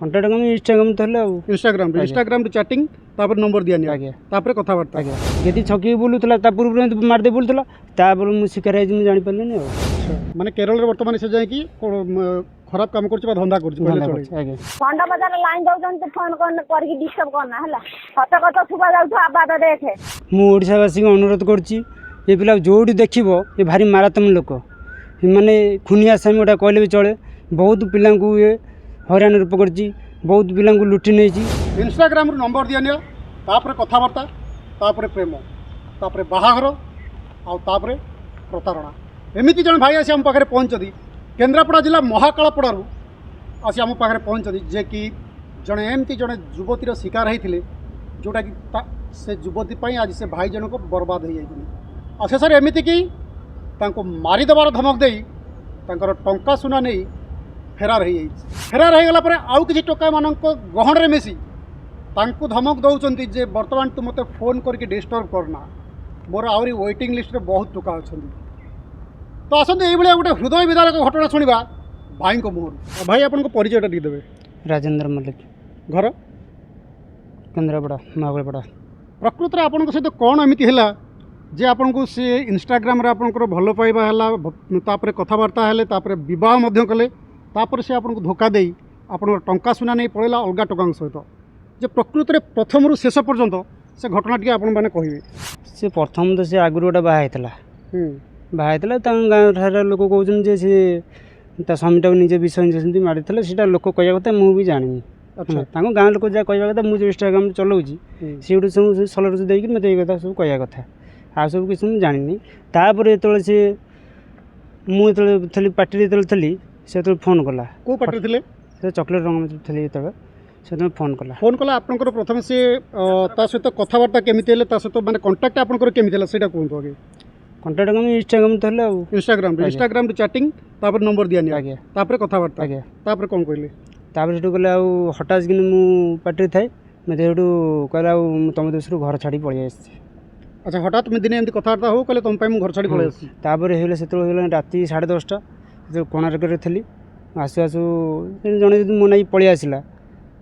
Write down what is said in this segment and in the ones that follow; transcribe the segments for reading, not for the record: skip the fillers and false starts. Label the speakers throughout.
Speaker 1: Contact कम Instagram थले
Speaker 2: Instagram रे chatting तापर नंबर दिया नहीं
Speaker 1: आगे
Speaker 2: तापर कथाबार्ता
Speaker 1: आगे यदि छकी बुलुतला ता पूर्व मार दे बुलुतला तापर मु शिकार है मु जानि पल्ले नै
Speaker 2: माने केरल रे वर्तमान से जाय कि खराब काम करछ बा धंधा करछ पहले चले
Speaker 1: आगे
Speaker 3: खंडा बाजार लाइन दउजन तो फोन करके डिस्टर्ब करना हला सत कत सुबा जाउ आबाद देखे
Speaker 1: मु ओडिसावासी को अनुरोध करछि ये पिला जोडी देखिबो ये भारी मारात्मक लोक माने खुनिया सामी गोटा कहले भी चले बहुत पिला को ये हरान रूप करछि बहुत पिला को लुटि नै छी
Speaker 2: इंस्टाग्राम रे नंबर दिया नहीं तापर कथाबार्ता तापर प्रेम तापर बाहाघर आ तापर प्रतारणा एमिति जन भाई आसी हम पाखरे पहुंचदी केन्द्रापड़ा जिला महाकालपड़ारू आसी आम पाखे पहुँचती जे कि जड़े एमती जड़े युवतीर शिकार होते जोटा कि से युवती आज से भाई जनक बर्बाद हो जाती शेष एमती कि मारिदेवार धमक दे टंका सुना नहीं फेरार हो गला आउ किसी टोका मान गहन में मिसी धमक दौरान जे बर्तमान तू मत फोन करके डिस्टर्ब करना मोर आहरी वेटिंग लिस्ट में बहुत टोका अच्छा तो आसते ये गोटे हृदय विदारक घटना शुणा भाई को मुहर भाई आपन को परिचय देवे
Speaker 1: राजेंद्र मल्लिक
Speaker 2: घर
Speaker 1: केन्द्रापड़ा महाकालपड़ा
Speaker 2: प्रकृत में आपन सहित कौन एमती है जे आपन को सी इंस्टाग्राम आपंकर भल पाइबा है कथबार्ता है बहुत कले तापर से आपन को धोखा दे आपन टंका सुना नहीं पड़ेगा अलग टोका सहित जे प्रकृत में प्रथम रु शेष पर्यंत से घटना टी आपण मैंने कहे
Speaker 1: से प्रथम तो से आगुरी गोटे बाहर गाँव लोक कहते सी स्वामी टाक निजे विषय मारी सीटा लोक कह कथा मुझे जानी गाँव लोक जहाँ कह कथा मुझे इंस्टाग्राम चलाऊँगी सीटू सब सलर देकर मत ये कथा सब कह कथा आ सब किसी मुझे जानी तापर जो सी मुझे पार्टी थी से फोन कला
Speaker 2: को पार्टी थे
Speaker 1: चॉकलेट रंग थी से फोन
Speaker 2: कला आपंकर प्रथम से सहित कथबार्ता केमी सहित माने कांटेक्ट आपंकर केमी सेटा कहतु आगे
Speaker 1: कंटाक्ट कम इंस्टाग्राम थले
Speaker 2: इंस्टाग्राम रे चैटिंग तापर नंबर दिया नहीं
Speaker 1: आगे
Speaker 2: तापर कथबार्ता
Speaker 1: आगे
Speaker 2: तापर कौन कहले
Speaker 1: तापर सेठू कहले आउ हठात कि मु पार्टी थाए मत सेठू कहले आउ तुम देश घर छाड़ी पलि आसी
Speaker 2: अच्छा हठात में दिन एमती कथबार्ता हो कहले तुम पाई घर छाड़ी पलि आसी
Speaker 1: तापर हेले सेतळ हेले राति 10:30 से कोणार्क रे थली आसु आसु जने जदि मोनाई पलि आसिला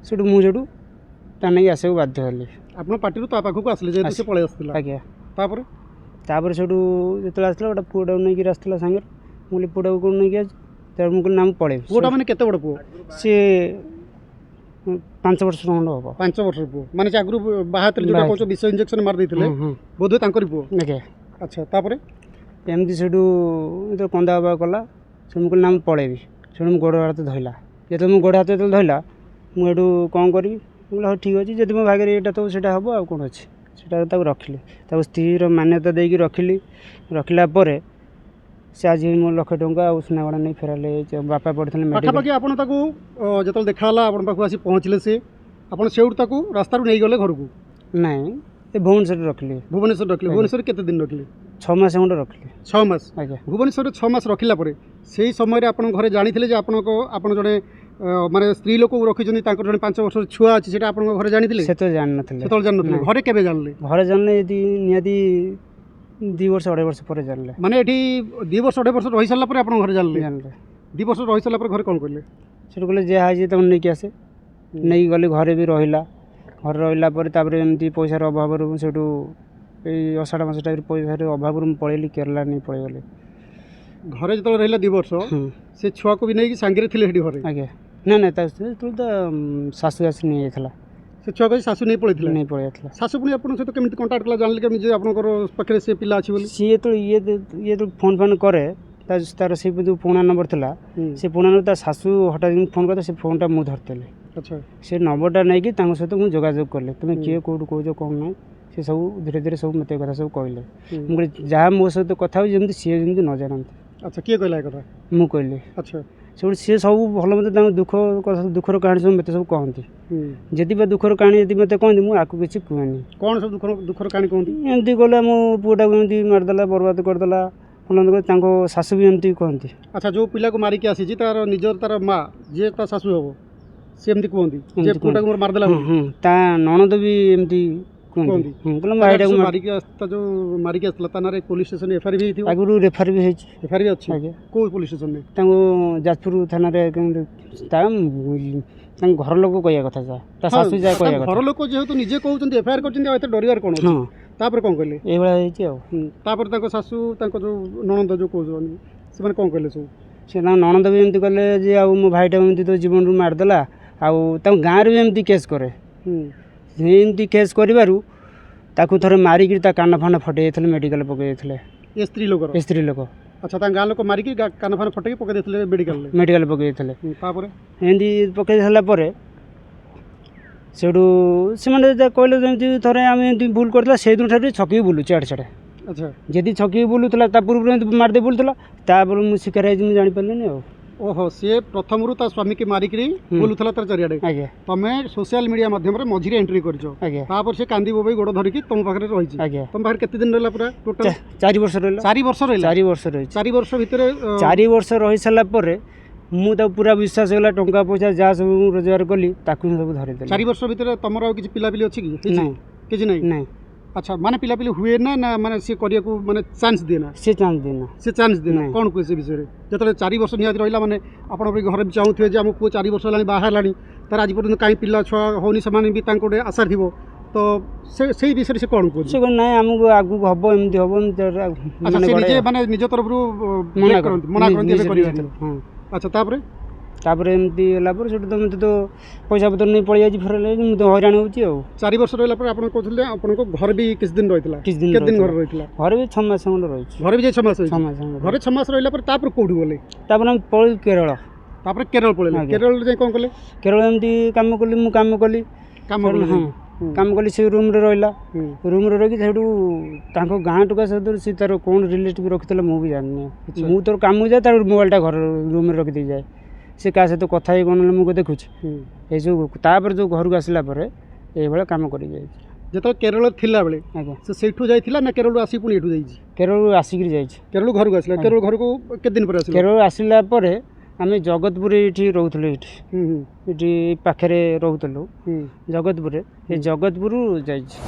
Speaker 1: सेठू मु सेठू टाने आसे बाध्य हली
Speaker 2: आपन पार्टी रो ता पाखु को आसले जे से पलि आसला
Speaker 1: आगे
Speaker 2: तापर
Speaker 1: तापर सेठू जो आसला गोटे पुआ नहीं आसला सांगे मुझे पुआ कौन नहीं आज तर मुझे नाम पड़े
Speaker 2: पुआ मैंने केते बड़ पुआ
Speaker 1: सी 5 वर्ष खंड हम
Speaker 2: 5 वर्ष पुआ माने आगु बाहर जो कहूँ विष इंजेक्शन मार देते बोधे तांकरी पुआ
Speaker 1: आगे
Speaker 2: अच्छा तापर
Speaker 1: एमती सेठू जो कंदा हवा कला से मुझे नाम पड़ेबी से गोड़ हाथ धरला जो मुझे गोड़ हाथ जो धरला मुझे कौन करी हाँ ठीक अच्छे जब मो भाग्य यहाँ तो सीटा हम आ कौन अच्छे से रखिली स्त्री मान्यता देकी रखिली रखला से आज मो 1 लाख टंका आ सुनागड़ा नहीं फेराले बापा पड़े
Speaker 2: पाखापाखि आपन जो देखाला आप पास पहुँचले से आपन से रास्ता नहीं गले घर को
Speaker 1: नाई भुवनेश्वर रखिली
Speaker 2: भुवनेश्वर केते दिन रखिले
Speaker 1: 6 मास खंड रखिली
Speaker 2: 6 मास
Speaker 1: आज्ञा
Speaker 2: भुवनेश्वर 6 मास रखिला से समय आप घरे जानी थे आपन जड़े माने स्त्री लोक रखी जड़े 5 वर्ष छुआ अच्छी से घरे जानी से
Speaker 1: तो जान
Speaker 2: ना घरे केबे जानले
Speaker 1: घरे जानले यदि नियति 2 वर्ष 2.5 वर्ष पर जानले
Speaker 2: माने एठी 2 वर्ष 2.5 वर्ष रही सारा पर आप घरे जानले 2 वर्ष रही सारा पर घरे कौन कहले
Speaker 1: से कहले जहाँ है तुम नहीं आसे नहीं गली घरे भी रहिला घर रहिला पर तापर एमती पैसार अभाव से अषाढ़ मास टाइम पैसार अभाव पलैली केरला नहीं पलैगली
Speaker 2: घरे जो रहा 2 वर्ष से छुआ को भी नहीं सांगे थे घरे
Speaker 1: आगे ना ना तो शाशु आसी नहीं जाता
Speaker 2: से छुआ को शाशु नहीं पड़े
Speaker 1: नहीं पड़े
Speaker 2: शाशु पुणी आप सहित केमी कंटाक्ट कला जानले केमी आप पाखे से पिला अच्छी
Speaker 1: सी ये तो फोन फान करे तार से जो पुणा नंबर था से पुणा नंबर शाशु हठात फोन करता से फोनटा मुझे धरते
Speaker 2: अच्छा
Speaker 1: से नंबरटा नहीं सहित मुझे जोगाजोग कले तुम्हें किए कौट कौच कौन ना से सब धीरे धीरे सब मत कथा सब कहले मुझे जहाँ मो सहित कथा जमी सी जमी न जानते
Speaker 2: अच्छा किए कहला कथा
Speaker 1: मु कहली
Speaker 2: अच्छा
Speaker 1: से सी सब भल मत दुख दुखर कहानी सब मत सब कहती जदि दुखर कहानी यदि मत कहती मुझे आपको किसी कहनी
Speaker 2: कौन सब दुखर कहानी कहती
Speaker 1: एमती गला मो पुआटा एमती मारिदेला बर्बाद करदेला भल शाशु भी एमती कहती
Speaker 2: अच्छा जो पिला को मारिक आसी तार निजर तार माँ जी ता शाशु हम सी एमती कहती पुआटा को मारिदेला
Speaker 1: ता ननद भी एमती
Speaker 2: मारिक आसला पुलिस स्टेशन एफआईआर भी
Speaker 1: आगुरी रेफर भी
Speaker 2: एफआईआर भी अच्छी को पुलिस स्टेशन
Speaker 1: जाजपुर थाना ତାଙ୍କ ଘର ଲୋକ କହିବା କଥା ଯାହା ତା ଶାଶୁ ଯାହା କହିବା କଥା
Speaker 2: ଘର ଲୋକ ଯେହେତୁ ନିଜେ କହୁଛନ୍ତି ଏଫଆଇଆର କରିଛନ୍ତି ଆଉ ଏତେ ଡରିବାର କ'ଣ ଅଛି
Speaker 1: ହଁ
Speaker 2: ତାପରେ କ'ଣ କହିଲେ
Speaker 1: ଏଇଭଳିଆ ହେଇଛି ଆଉ
Speaker 2: ତାପରେ ତାଙ୍କ ଶାଶୁ ତାଙ୍କ ଯେଉଁ ନଣନ୍ଦ ଯେଉଁ କହୁଛନ୍ତି ସେମାନେ କ'ଣ କହିଲେ ସବୁ
Speaker 1: ସେ ତାଙ୍କ ନଣନ୍ଦ ବି ଏମିତି କଲେ ଯେ ଆଉ ମୋ ଭାଇଟା ଏମିତି ତ ଜୀବନରୁ ମାରିଦେଲା ଆଉ ତାଙ୍କ ଗାଁରେ ବି ଏମିତି କେସ୍ କରେ ଏମିତି କେସ୍ କରିବାରୁ ତାକୁ ଥରେ ମାରିକି ତା କାନ ଫାନ ଫଟେଇ ଦେଇଥିଲେ ମେଡ଼ିକାଲ ପକେଇ ଦେଇଥିଲେ
Speaker 2: ଏ ସ୍ତ୍ରୀ ଲୋକର
Speaker 1: ଏ ସ୍ତ୍ରୀ ଲୋକ
Speaker 2: ଆଚ୍ଛା ତାଙ୍କ ଗାଁ ଲୋକ ମାରିକି କାନ ଫାନ ଫଟେଇକି ପକେଇ ଦେଇଥିଲେ ମେଡ଼ିକାଲରେ
Speaker 1: ମେଡ଼ିକାଲ ପକେଇ ଦେଇଥିଲେ
Speaker 2: ତାପରେ
Speaker 1: ଏମିତି ପକେଇ ସାରିଲା ପରେ ସେଠୁ ସେମାନେ କହିଲେ ଯେମିତି ଥରେ ଆମେ ଏମିତି ଭୁଲ କରିଥିଲା ସେଇଦିନ ଠାରୁ ଛକିକି ବୁଲୁଛି ଆଡ଼େ ସାଡ଼େ
Speaker 2: ଆଚ୍ଛା
Speaker 1: ଯଦି ଛକିକି ବୁଲୁଥିଲା ତା ପୂର୍ବରୁ ଏମିତି ମାରିଦେଇ ବୁଲୁଥିଲା ତାପରେ ମୁଁ ଶିକାର ହେଇଛି ମୁଁ ଜାଣିପାରିଲିନି ଆଉ
Speaker 2: ଓହୋ ସିଏ ପ୍ରଥମରୁ ତା ସ୍ୱାମୀକି ମାରିକିରି ବୁଲୁଥିଲା ତାର ଚାରିଆଡ଼େ
Speaker 1: ଆଜ୍ଞା
Speaker 2: ତମେ ସୋସିଆଲ ମିଡ଼ିଆ ମାଧ୍ୟମରେ ମଝିରେ ଏଣ୍ଟ୍ରି କରିଛ
Speaker 1: ଆଜ୍ଞା
Speaker 2: ତାପରେ ସେ କାନ୍ଦି ବୋବେଇ ଗୋଡ଼ ଧରିକି ତମ ପାଖରେ ରହିଛି
Speaker 1: ଆଜ୍ଞା
Speaker 2: ତମ ପାଖରେ କେତେ ଦିନ ରହିଲା ପୁରା ଟୋଟାଲ
Speaker 1: 4 ବର୍ଷ ରହିଲା
Speaker 2: 4 ବର୍ଷ ରହିଲା
Speaker 1: 4 ବର୍ଷ ରହିଛି
Speaker 2: 4 ବର୍ଷ ଭିତରେ
Speaker 1: 4 ବର୍ଷ ରହି ସାରିଲା ପରେ ମୁଁ ତାକୁ ପୁରା ବିଶ୍ୱାସ ହେଇଗଲା ଟଙ୍କା ପଇସା ଯାହା ସବୁ ମୁଁ ରୋଜଗାର କଲି ତାକୁ ହିଁ ସବୁ ଧରିଦେଲି
Speaker 2: 4 ବର୍ଷ ଭିତରେ ତମର ଆଉ କିଛି ପିଲାପିଲି ଅଛି କି
Speaker 1: ନାଇଁ
Speaker 2: କିଛି ନାହିଁ
Speaker 1: ନାଇଁ
Speaker 2: ଆଚ୍ଛା ମାନେ ପିଲାପିଲି ହୁଏ ନା ନା ମାନେ ସିଏ କରିବାକୁ ମାନେ ଚାନ୍ସ ଦିଏ ନା
Speaker 1: ସେ ଚାନ୍ସ ଦିନ
Speaker 2: ସେ ଚାନ୍ସ ଦିଏ ନା
Speaker 1: ନାଇଁ।
Speaker 2: କ'ଣ କୁହେ ସେ ବିଷୟରେ ଯେତେବେଳେ 4 ବର୍ଷ ନିହାତି ରହିଲା ମାନେ ଆପଣ ବି ଘରେ ବି ଚାହୁଁଥିବେ ଯେ ଆମ ପୁଅ 4 ବର୍ଷ ହେଲାଣି ବାହା ହେଲାଣି ତାର ଆଜି ପର୍ଯ୍ୟନ୍ତ କାହିଁ ପିଲା ଛୁଆ ହେଉନି ସେମାନେ ବି ତାଙ୍କ ଗୋଟେ ଆଶା ଥିବ ତ ସେଇ ବିଷୟରେ ସେ କ'ଣ କୁହନ୍ତି
Speaker 1: ସେ କହିଲେ ନାଇଁ ଆମକୁ ଆଗକୁ ହବ ଏମିତି ହବ ଏମିତି
Speaker 2: ଆଚ୍ଛା ସେ ନିଜେ ମାନେ ନିଜ ତରଫରୁ
Speaker 1: ମନା
Speaker 2: ମନା କରନ୍ତି ଏବେ କରିବେନି
Speaker 1: ହଁ
Speaker 2: ଆଚ୍ଛା
Speaker 1: ତାପରେ ଏମିତି ହେଲା ପରେ ସେଠୁ ତ ମୋତେ ତ ପଇସା ପତ୍ର ନେଇ ପଳେଇ ଯାଇଛି ଫେରାଇ ମୁଁ ତ ହଇରାଣ ହେଉଛି ଆଉ
Speaker 2: 4 ବର୍ଷ ରହିଲା ପରେ ଆପଣ କହୁଥିଲେ ଆପଣଙ୍କ ଘରେ ବି କିଛି ଦିନ ରହିଥିଲା
Speaker 1: କିଛି ଦିନ
Speaker 2: କେତେ ଦିନ ଘରେ ରହିଥିଲା
Speaker 1: ଘରେ ବି 6 ମାସ ଖଣ୍ଡେ ରହିଛି
Speaker 2: ଘରେ ବି ଯାଇ 6 ମାସ
Speaker 1: 6
Speaker 2: ରହିଛି
Speaker 1: ମାସ ଖଣ୍ଡେ
Speaker 2: ଘରେ 6 ମାସ ରହିଲା ପରେ ତାପରେ କୋଉଠି ଗଲେ
Speaker 1: ତାପରେ ଆମେ ପଳେଇ କେରଳ
Speaker 2: ତାପରେ କେରଳ ପଳେଇଲେ
Speaker 1: ଆଜ୍ଞା।
Speaker 2: କେରଳରେ ଯାଇ କ'ଣ କଲେ
Speaker 1: କେରଳ ଏମିତି କାମ କଲି ମୁଁ କାମ କଲି
Speaker 2: କାମ କଲେ
Speaker 1: ହଁ କାମ କଲି ସେ ରୁମ୍ରେ ରହିଲା
Speaker 2: ହୁଁ।
Speaker 1: ରୁମ୍ରେ ରହିକି ସେଠୁ ତାଙ୍କ ଗାଁ ଟୁକା ସହିତ ସେ ତାର କ'ଣ ରିଲେଟିଭ୍ ରଖିଥିଲା ମୁଁ ବି ଜାଣିନି ମୁଁ ତୋର କାମକୁ ଯାଏ ତାର ମୋବାଇଲଟା ଘର ରୁମ୍ରେ ରଖିଦେଇ ଯାଏ ସେ କାହା ସହିତ କଥା ହେଇ କ'ଣ ମୁଁ ଦେଖୁଛି ଏଇସବୁ ତାପରେ ଯେଉଁ ଘରକୁ ଆସିଲା ପରେ ଏଇଭଳିଆ କାମ କରିକି ଯାଇଛି
Speaker 2: ଯେତେବେଳେ କେରଳରେ ଥିଲାବେଳେ
Speaker 1: ଆଜ୍ଞା
Speaker 2: ସେ ସେଇଠୁ ଯାଇଥିଲା ନା କେରଳରୁ ଆସିକି ପୁଣି ଏଠୁ ଯାଇଛି
Speaker 1: କେରଳରୁ ଆସିକିରି ଯାଇଛି
Speaker 2: କେରଳରୁ ଘରକୁ ଆସିଲା କେରଳ ଘରକୁ କେତେ ଦିନ ପରେ ଆସିଲା
Speaker 1: କେରଳରୁ ଆସିଲା ପରେ ଆମେ ଜଗତପୁରରେ ଏଇଠି ରହୁଥିଲୁ ଏଇଠି ପାଖରେ ରହୁଥିଲୁ ଜଗତପୁରରେ ଏ ଜଗତପୁରରୁ ଯାଇଛି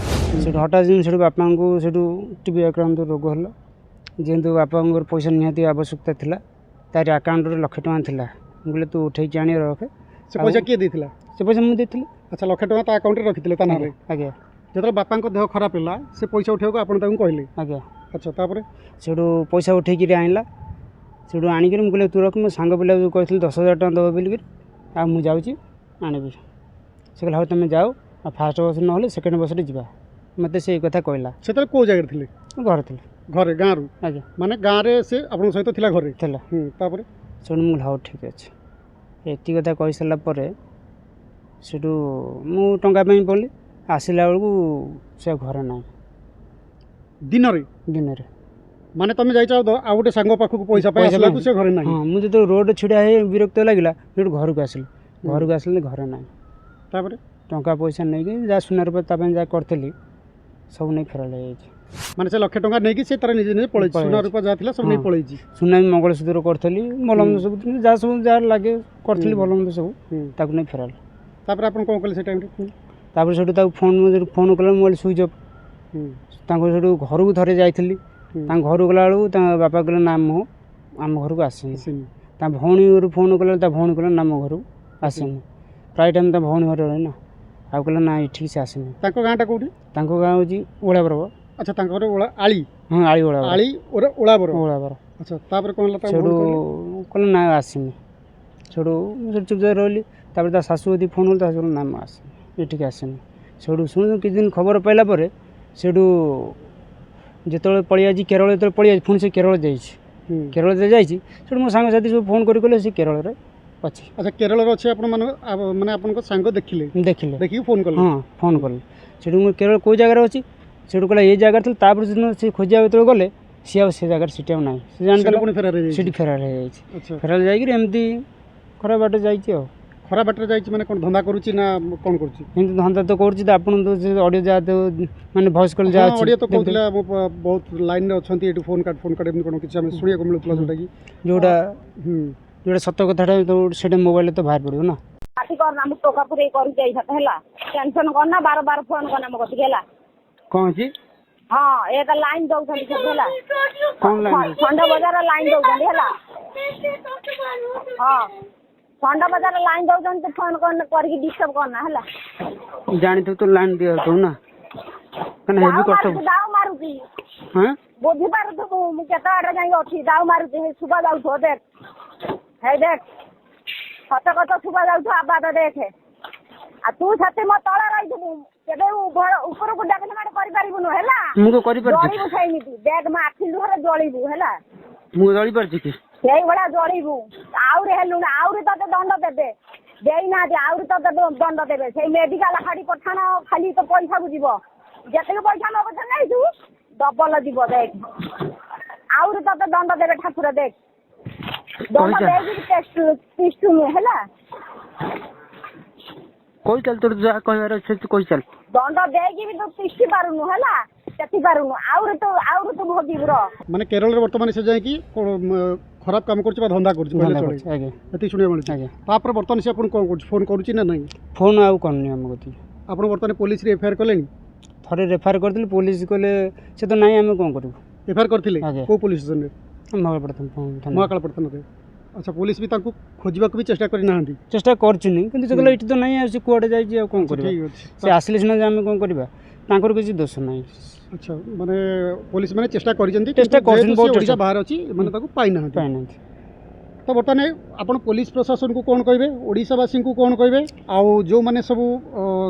Speaker 1: ସେଠୁ ହଠାତ୍ ଯେମିତି ସେଠୁ ବାପାଙ୍କୁ ସେଠୁ ଟିବି ଆକ୍ରାନ୍ତ ରୋଗ ହେଲା ଯେହେତୁ ବାପାଙ୍କର ପଇସା ନିହାତି ଆବଶ୍ୟକତା ଥିଲା ତାରି ଆକାଉଣ୍ଟରେ 1 ଲକ୍ଷ ଟଙ୍କା ଥିଲା ମୁଁ କହିଲି ତୁ ଉଠେଇକି ଆଣି ରଖେ
Speaker 2: ସେ ପଇସା କିଏ ଦେଇଥିଲା
Speaker 1: ସେ ପଇସା ମୁଁ ଦେଇଥିଲି
Speaker 2: ଆଚ୍ଛା 1 ଲକ୍ଷ ଟଙ୍କା ତା ଆକାଉଣ୍ଟରେ ରଖିଥିଲେ ତା ନାଁରେ
Speaker 1: ଆଜ୍ଞା
Speaker 2: ଯେତେବେଳେ ବାପାଙ୍କ ଦେହ ଖରାପ ହେଲା ସେ ପଇସା ଉଠାଇବାକୁ ଆପଣ ତାଙ୍କୁ କହିଲେ
Speaker 1: ଆଜ୍ଞା
Speaker 2: ଆଚ୍ଛା ତାପରେ
Speaker 1: ସେଠୁ ପଇସା ଉଠେଇକିରି ଆଣିଲା ସେଠୁ ଆଣିକିରି ମୁଁ କହିଲି ତୁ ରଖ ମୋ ସାଙ୍ଗ ପିଲା ଯେଉଁ କହିଥିଲି 10,000 ଟଙ୍କା ଦେବ ବୋଲିକିରି ଆଉ ମୁଁ ଯାଉଛି ଆଣିବି ସେ କହିଲା ହଉ ତୁମେ ଯାଅ ଆଉ ଫାର୍ଷ୍ଟ ବସ୍ ନହେଲେ ସେକେଣ୍ଡ ବସ୍ରେ ଯିବା ମୋତେ ସେଇ କଥା କହିଲା
Speaker 2: ସେତେବେଳେ କେଉଁ ଜାଗାରେ ଥିଲେ
Speaker 1: ମୁଁ ଘରେ ଥିଲି
Speaker 2: ଘରେ ଗାଁରୁ
Speaker 1: ଆଜ୍ଞା
Speaker 2: ମାନେ ଗାଁରେ ସେ ଆପଣଙ୍କ ସହିତ ଥିଲା ଘରେ
Speaker 1: ଥିଲା
Speaker 2: ତାପରେ
Speaker 1: ସେଠୁ ମୁଁ ହଉ ଠିକ୍ ଅଛି ଏତିକି କଥା କହିସାରିଲା ପରେ ସେଠୁ ମୁଁ ଟଙ୍କା ପାଇଁ ପଡ଼ିଲି ଆସିଲା ବେଳକୁ ସେ ଘରେ ନାହିଁ ଦିନରେ
Speaker 2: ମାନେ ତମେ ଯାଇଛ ଆଉ ଗୋଟେ ସାଙ୍ଗ ପାଖକୁ ପଇସା ପାଇ ଆସିଲାକୁ ସେ ଘରେ ନାହିଁ
Speaker 1: ହଁ ମୁଁ ଯେତେବେଳେ ରୋଡ଼ରେ ଛିଡ଼ା ହେଇ ବିରକ୍ତ ଲାଗିଲା ସେଠୁ ଘରକୁ ଆସିଲି ଘରକୁ ଆସିଲେ ଘରେ ନାହିଁ
Speaker 2: ତାପରେ
Speaker 1: ଟଙ୍କା ପଇସା ନେଇକି ଯାହା ସୁନା ରୂପା ତା ପାଇଁ ଯାହା କରିଥିଲି ସବୁ ନେଇ ଫେରାଲ ହେଇଯାଇଛି
Speaker 2: ମାନେ ସେ 1 ଲକ୍ଷ ଟଙ୍କା ନେଇକି ସେ ତାର ନିଜେ ପଳେଇଛି ସୁନା ରୂପା ଯାହା ଥିଲା ସବୁ ନେଇ ପଳେଇଛି
Speaker 1: ସୁନା ବି ମଙ୍ଗଳସୂତ୍ର କରିଥିଲି ଭଲମନ୍ଦ ସବୁ ଯାହା ଲାଗେ କରିଥିଲି ଭଲମନ୍ଦ ସବୁ ତାକୁ ନେଇ ଫେରାଲ
Speaker 2: ତାପରେ ଆପଣ କ'ଣ କଲେ ସେ ଟାଇମ୍ରେ
Speaker 1: ତାପରେ ସେଠୁ ତାକୁ ଫୋନ୍ କଲା ମୋବାଇଲ୍ ସୁଇଚ୍ ଅଫ୍ ତାଙ୍କୁ ସେଠୁ ଘରକୁ ଥରେ ଯାଇଥିଲି ତାଙ୍କ ଘରକୁ ଗଲାବେଳକୁ ତାଙ୍କ ବାପା କହିଲେ ନା ମୁଁ ଆମ ଘରକୁ ଆସିନି ତା ଭଉଣୀ ଘରୁ ଫୋନ୍ କଲା ତା ଭଉଣୀ କହିଲା ନା ମୋ ଘରକୁ ଆସିନି ପ୍ରାୟ ଟାଇମ୍ ତା ଭଉଣୀ ଘରେ ରହେ ନା ଆଉ କହିଲା ନା ଏଠିକି ସେ ଆସିନି
Speaker 2: ତାଙ୍କ ଗାଁଟା କେଉଁଠି
Speaker 1: ତାଙ୍କ ଗାଁ ହେଉଛି ଓଳାବର
Speaker 2: ଆଚ୍ଛା ତାଙ୍କ ଘରେ ଆଳି
Speaker 1: ହଁ ଆଳି
Speaker 2: ଓଳାବର ଆଚ୍ଛା ତାପରେ କ'ଣ ହେଲା
Speaker 1: ସେଠୁ କହିଲେ ନା ଆସିନି ସେଠୁ ଚୁପଚାପ ରହିଲି ତାପରେ ତା ଶାଶୁ ଯଦି ଫୋନ୍ କଲେ ତା ଶାଶୁ ନା ମୁଁ ଆସିନି ଏଠିକି ଆସିନି ସେଠୁ ଶୁଣୁ କିଛି ଦିନ ଖବର ପାଇଲା ପରେ ସେଠୁ ଯେତେବେଳେ ପଳେଇଆଛି କେରଳ ଯେତେବେଳେ ପଳେଇଆଛି ପୁଣି ସେ କେରଳ ଯାଇଛି କେରଳ ଯାଇଛି ସେଠୁ ମୋ ସାଙ୍ଗସାଥି ସବୁ ଫୋନ୍ କରି କହିଲେ ସେ କେରଳରେ ଅଛି
Speaker 2: ଆଚ୍ଛା କେରଳରେ ଅଛି ଆପଣ ମାନେ ଆପଣଙ୍କ ସାଙ୍ଗ ଦେଖିକି ଫୋନ୍ କଲେ
Speaker 1: ହଁ ଫୋନ୍ କଲେ ସେଠୁ ମୁଁ କେରଳ କେଉଁ ଜାଗାରେ ଅଛି ସେଠୁ କହିଲା ଏଇ ଜାଗାରେ ଥିଲା ତାପରେ ସେଦିନ ସେ ଖୋଜିବା ଯେତେବେଳେ ଗଲେ ସିଏ ଆଉ ସେ ଜାଗାରେ ସେଠି ଆଉ ନାହିଁ ସେ ଜାଣିଦେଲା ସେଠି ଫେରାର ହେଇଯାଇଛି ଫେରାର ଯାଇକିରି ଏମିତି ଖରାପ ବାଟ ଯାଇଛି ଆଉ
Speaker 2: ଖରାପ ବାଟରେ ଯାଇଛି ମାନେ କ'ଣ ଧନ୍ଦା କରୁଛି ନା କ'ଣ କରୁଛି
Speaker 1: ଏମିତି ଧନ୍ଦା ତ କରୁଛି ତ ଆପଣ ତ ସେ ଅଡ଼ିଓ ଯାହା ତ ମାନେ ଭଏସ୍ କଲ୍ ଯାହା ଅଛି
Speaker 2: ଅଡ଼ିଓ ତ କହୁଥିଲା ବହୁତ ଲାଇନ୍ରେ ଅଛନ୍ତି ଏଠି ଫୋନ୍ କାର୍ଡ଼ ଏମିତି କ'ଣ କିଛି ଆମେ ଶୁଣିବାକୁ ମିଳୁଥିଲା
Speaker 1: ଯୋଉଟା ସତ କଥାଟା ସେଇଟା ମୋବାଇଲରେ ତ ବାହାରି ପଡ଼ିବ ନା
Speaker 3: ପାଟି କରନା ମୁଁ ଟଙ୍କା ପୁରେଇ କରି ଯାଇଥାନ୍ତା ହେଲା ଟେନସନ୍ କରନା ବାର ଫୋନ୍ କରନା ମୋ କତିକି ହେଲା
Speaker 1: କ'ଣ ଅଛି
Speaker 3: ହଁ ଏଟା ଲାଇନ୍ ଦଉଛନ୍ତି ସବୁ ହେଲା
Speaker 1: କ'ଣ ଲାଇନ୍
Speaker 3: ଖଣ୍ଡ ବଜାର ଲାଇନ୍ ଦଉଛନ୍ତି ହେଲା ହଁ खंड बजार लाइन दौरान तो फोन करके डिस्टर्ब करना है
Speaker 1: जानी तो लाइन दिया तो ना कने हेवी कष्ट
Speaker 3: दाव मारुची
Speaker 1: हां
Speaker 3: बुझी पारुथु मु केता आडे जाई अछि दाव मारुची सुबा जाउ देख सत कत सुबा जाउ आबाद देखे आ तू छते म तळे रहिथु केबे ऊपर को डाके माने करि परिबुनु हैला
Speaker 1: मु को करि परछि
Speaker 3: जळीबु छैमिति देख मा आखिल दुहरे जळीबु हैला
Speaker 1: मु जळी परछि कि
Speaker 3: सेई बडा जळीबु आउरे हेलु ना आउरे तते दंड देबे देई ना जे आउरे तते दंड देबे सेई मेडिकल खाडी पठाना खाली तो पैसा बुझिबो जते पैसा न बच नै तू डबल दिबो देख आउरे तते दंड देबे ठाकुर देख दंड देबी टेस्ट में हैला
Speaker 1: कोई चल तोर जा कहर से कोई चल
Speaker 3: दंड देगी भी तो तिष्ठी पारुनु हैला तेती पारुनु आउरे तो भोगिबु रो
Speaker 2: माने केरल रे वर्तमान से जाय कि खराब काम करछ बा धंधा करछ पहिले चले
Speaker 1: आगे
Speaker 2: एति सुनिया मिलछ
Speaker 1: आगे
Speaker 2: तापर वर्तमान से अपन कोन करछ फोन करूची ना नहीं
Speaker 1: फोन आउ करनी हम गति
Speaker 2: आपण वर्तमान पुलिस रे एफआईआर कलेनी
Speaker 1: थरे रेफर करथिल पुलिस कोले से तो नाही हम कोन करू
Speaker 2: एफआईआर करथिले
Speaker 1: आगे।
Speaker 2: को पुलिस स्टेशन रे
Speaker 1: मगल पड़थन
Speaker 2: महाकाल पड़तन रे अच्छा पुलिस भी तांको खोजिबा को भी चेष्टा करि नाहंती
Speaker 1: चेष्टा करछिनी किंतु से कहले इटी तो नाही से कुआडे जाई जे कोन करबा
Speaker 2: ठीक अछि
Speaker 1: से आसले सिना जे हम कोन करबा तांकर किछि दोष नाही
Speaker 2: अच्छा माने पुलिस माने चेष्टा करिजंती
Speaker 1: चेष्टा करछिन बहुत
Speaker 2: ओडिसा बाहर अछि माने ताको पाइ नाहंती
Speaker 1: पाइ नाही
Speaker 2: तो बर्तमान आपण पुलिस प्रशासन को कौन कहबे ओडिसावासी को कौन कहबे आउ जो माने सब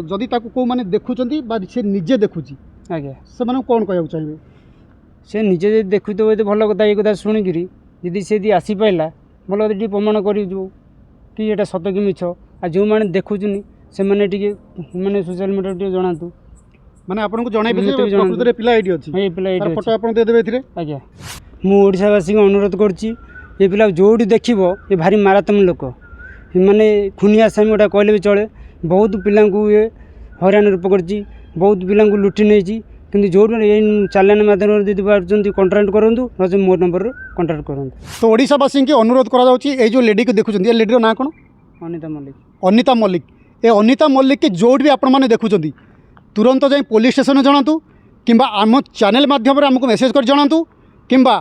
Speaker 2: जदि ताको को माने देखुचंती बा से निजे देखुची
Speaker 1: आगे
Speaker 2: से माने कौन कहबो चाहिबे
Speaker 1: से निजे जे देखु तो एते भलो कथा ए कथा सुनि गिरी यदि से दी आसी पाइला भलो टी प्रमाण करि जो कि एटा सत कि मिछ आ जो माने देखुचनी से माने टिके माने सोशल मीडिया टी जणातु
Speaker 2: माने आपन को जणाइबे
Speaker 1: मते भी जणातु।
Speaker 2: प्रकृति रे पिला आईडी अछि
Speaker 1: ए पिला
Speaker 2: तार
Speaker 1: एटी
Speaker 2: फोटो आपन दे देबे एथिरे
Speaker 1: आज्ञा मु ओडिसावासी को अनुरोध करछि ये पिला जोड़ी देखिबो ये भारी मारात्मक लोक माने खुनिया सामी गोटा कहले भी चले बहुत पिला ये हरान रूप करछि बहुत पिला लुटि नहीं कि जो चालान माध्यम दे पार्टी कंट्राक्ट करूँ न मोर नंबर कंट्राक्ट करूँ
Speaker 2: तो ओडिसावासी के अनुरोध करा जाउची ए जो लेडी को देखुचंती ए लेडी रो ना कोन
Speaker 1: अनिता मल्लिक
Speaker 2: अनिता मल्लिक ए अनिता मल्लिक के जोड़ भी आपण माने देखुचंती तुरंत जाई पुलिस स्टेशन जणातु किंबा आम चैनल माध्यम हमको मेसेज कर जणातु किंबा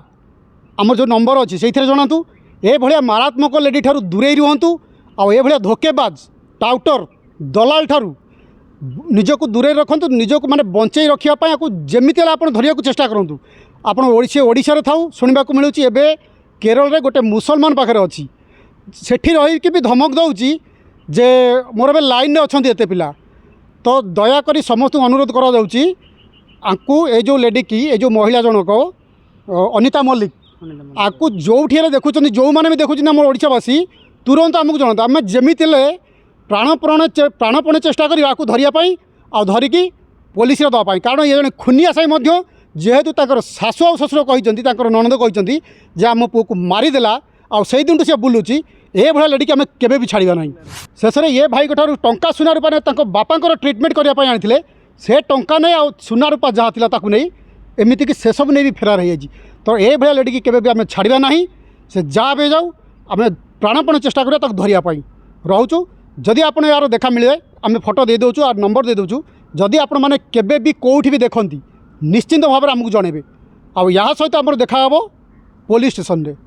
Speaker 2: आम जो नंबर अच्छी से जनातु ए भलिया मारात्मक लेडी ठारू दूरे रुहतु आउ ए भलिया धोकेबाज टाउटर दलाल ठारू निजको दूरे रखु निजको माने बंचई रखापी आपको जमीती आप धरिया चेष्टा करूँ आप ओडिशा रे थाउ शुणा मिलूँ एबे केरल रे गोटे मुसलमान पाखे अच्छी सेठी रही भी धमक दौची जे मोर ए लाइन में अच्छा एत पिला तो दयाकोरी समस्त अनुरोध करा जाउची आंकु ए जो लेडी की ए जो महिला जनक अनिता मल्लिक आपको जो देखुं जो मैंने भी देखुं आम ओडावासी तुरंत आमको जनाता आम जमी प्राणपणे चेष्टा कर धरियापाई आ धरिकी पुलिस देवाई कारण ये जन खुनिया साई जेहेतु शाशु आ शशुर कहते ननद कहते जे आम पु को मारिदेला आई दिन से बुलूची ए भाया लेडी आम के छाड़ा ना शेष में ये भाई ठार टंका सुना रूपा ने बापा ट्रिटमेंट करने आनी से टंका नहीं आ सुना रूपा जहाँ था नहीं एमतीक से सब नहीं भी फेरार हो तो ये भाया लेडी की केबे भी आम छाड़ा ना से जहाँ भी जाऊ आम प्राणपण चेष्टा करा धरियापाई रोचु जदि आप यार देखा मिले आम फोटो दे दौचु और नंबर दे दौचु जदि आपण मैंने केबे भी कौटी भी देखती निश्चिंत भाव में आमको जनइबे आ सहित आम देखा पुलिस स्टेशन रे।